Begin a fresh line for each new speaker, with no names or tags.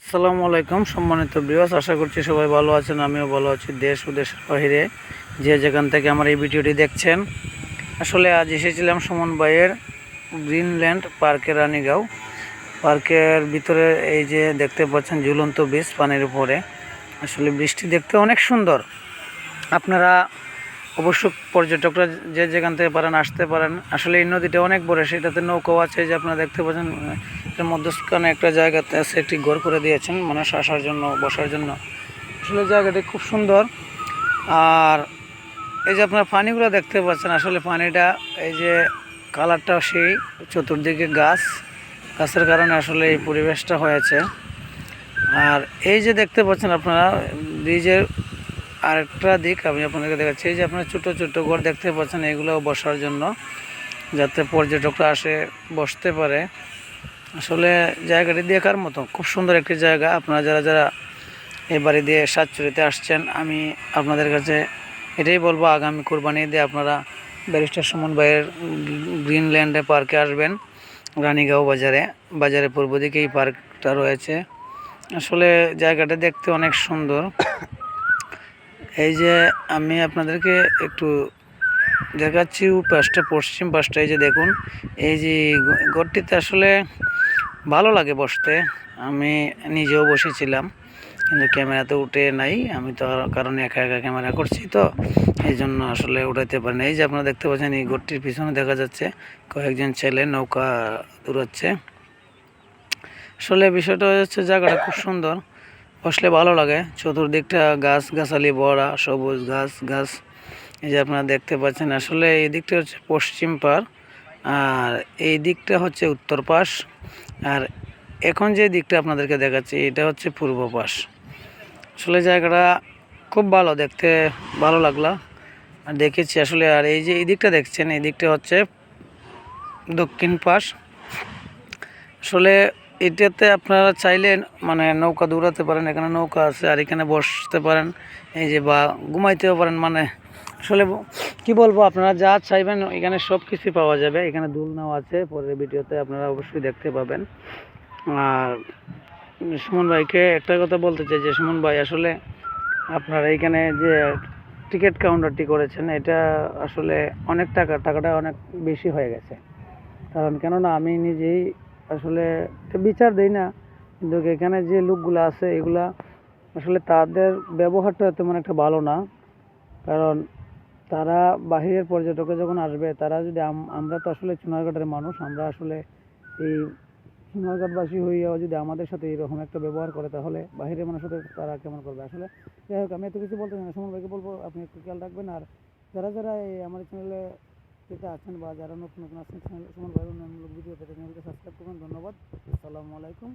আসসালামু আলাইকুম সম্মানিত ভিউয়ার্স, আশা করছি সবাই ভালো আছেন। আমিও ভালো আছি। দেশ ও দেশের বাইরে যে যেখান থেকে আমার এই ভিডিওটি দেখছেন, আসলে আজ এসেছিলাম সুমন ভাইয়ের গ্রিনল্যান্ড পার্কে, রানীগাঁও পার্কের ভিতরে। এই যে দেখতে পাচ্ছেন ঝুলন্ত ব্রিজ পানির উপরে, আসলে বৃষ্টি দেখতে অনেক সুন্দর। আপনারা অবশ্য পর্যটকরা যে যেখান থেকে পারেন আসতে পারেন। আসলে এই নদীটা অনেক বড়, সেটাতে নৌকাও আছে। যে আপনারা দেখতে পাচ্ছেন এর মধ্যখানে একটা জায়গাতে আছে, একটি ঘর করে দিয়েছেন মানুষ আসার জন্য, বসার জন্য। আসলে জায়গাটি খুব সুন্দর। আর এই যে আপনারা পানিগুলো দেখতে পাচ্ছেন, আসলে পানিটা এই যে কালারটাও সেই, চতুর্দিকে গাছের কারণে আসলে এই পরিবেশটা হয়েছে। আর এই যে দেখতে পাচ্ছেন আপনারা ব্রিজের আরেকটা দিক আমি আপনাদেরকে দেখাচ্ছি। এই যে আপনারা ছোটো ছোটো ঘর দেখতে পাচ্ছেন, এগুলো বসার জন্য, যাতে পর্যটকরা আসে বসতে পারে। আসলে জায়গাটি দেখার মতো খুব সুন্দর একটি জায়গা। আপনারা যারা যারা এই বাড়ি দিয়ে সাতচুরিতে আসছেন, আমি আপনাদের কাছে এটাই বলবো, আগামী কোরবানি দিয়ে আপনারা ব্যারিস্টার সুমন ভাইয়ের গ্রিনল্যান্ডে পার্কে আসবেন। রানীগাঁও বাজারে পূর্ব দিকে এই পার্কটা রয়েছে। আসলে জায়গাটা দেখতে অনেক সুন্দর। এই যে আমি আপনাদেরকে একটু দেখাচ্ছি পাশটা, পশ্চিম পাশটা। এই যে দেখুন, এই যে ঘরটিতে আসলে ভালো লাগে বসতে। আমি নিজেও বসেছিলাম, কিন্তু ক্যামেরাতে উঠে নাই। আমি তো কারণ একা একা ক্যামেরা করছি, তো এই জন্য আসলে উঠাতে পারি না। এই যে আপনারা দেখতে পাচ্ছেন, এই ঘরটির পিছনে দেখা যাচ্ছে কয়েকজন ছেলে নৌকা দৌড়াচ্ছে। আসলে বিষয়টা হচ্ছে জায়গাটা খুব সুন্দর, বসলে ভালো লাগে। চতুর্দিকটা গাছালি ভরা, সবুজ গাছ। এই যে আপনারা দেখতে পাচ্ছেন, আসলে এই দিকটা হচ্ছে পশ্চিম পার, আর এই দিকটা হচ্ছে উত্তর পাশ, আর এখন যে দিকটা আপনাদেরকে দেখাচ্ছি এটা হচ্ছে পূর্ব পাশ। আসলে জায়গাটা খুব ভালো, দেখতে ভালো লাগলো আর দেখেছি আসলে। আর এই যে এই দিকটা দেখছেন, এই দিকটা হচ্ছে দক্ষিণ পাশ। আসলে এটাতে আপনারা চাইলে মানে নৌকা দৌড়াতে পারেন, এখানে নৌকা আছে, আর এখানে বসতে পারেন। এই যে বা ঘুমাইতেও পারেন। মানে আসলে কি বলবো, আপনারা যা চাইবেন এখানে সব কিছু পাওয়া যাবে। এখানে দোলনাও আছে, পরের ভিডিওতে আপনারা অবশ্যই দেখতে পাবেন। আর সুমন ভাইকে একটা কথা বলতে চাই যে, সুমন ভাই আসলে আপনারা এইখানে যে টিকিট কাউন্টারটি করেছেন, এটা আসলে অনেক টাকাটা অনেক বেশি হয়ে গেছে। কারণ কেননা আমি নিজেই আসলে বিচার দিই না, কিন্তু এখানে যে লোকগুলো আছে এগুলা আসলে তাদের ব্যবহারটা তেমন একটা ভালো না। কারণ তারা বাহিরের পর্যটকে যখন আসবে, তারা যদি আমরা তো আসলে চুনারঘাটের মানুষ, আমরা আসলে এই চুনারঘাটবাসী হইয়াও যদি আমাদের সাথে এরকম একটা ব্যবহার করে, তাহলে বাহিরের মানুষের সাথে তারা কেমন করবে। আসলে যাই হোক, আমি এত কিছু বলতে চাই না। সুমন ভাইকে বলবো আপনি একটু খেয়াল রাখবেন। আর যারা যারা এই আমার চ্যানেলে যেটা আছেন বা যারা নতুন আছেন, সুমন ভাইয়ের অন্যান্য ভিডিও পেতে চ্যানেলকে সাবস্ক্রাইব করবেন। ধন্যবাদ। আসসালামু আলাইকুম।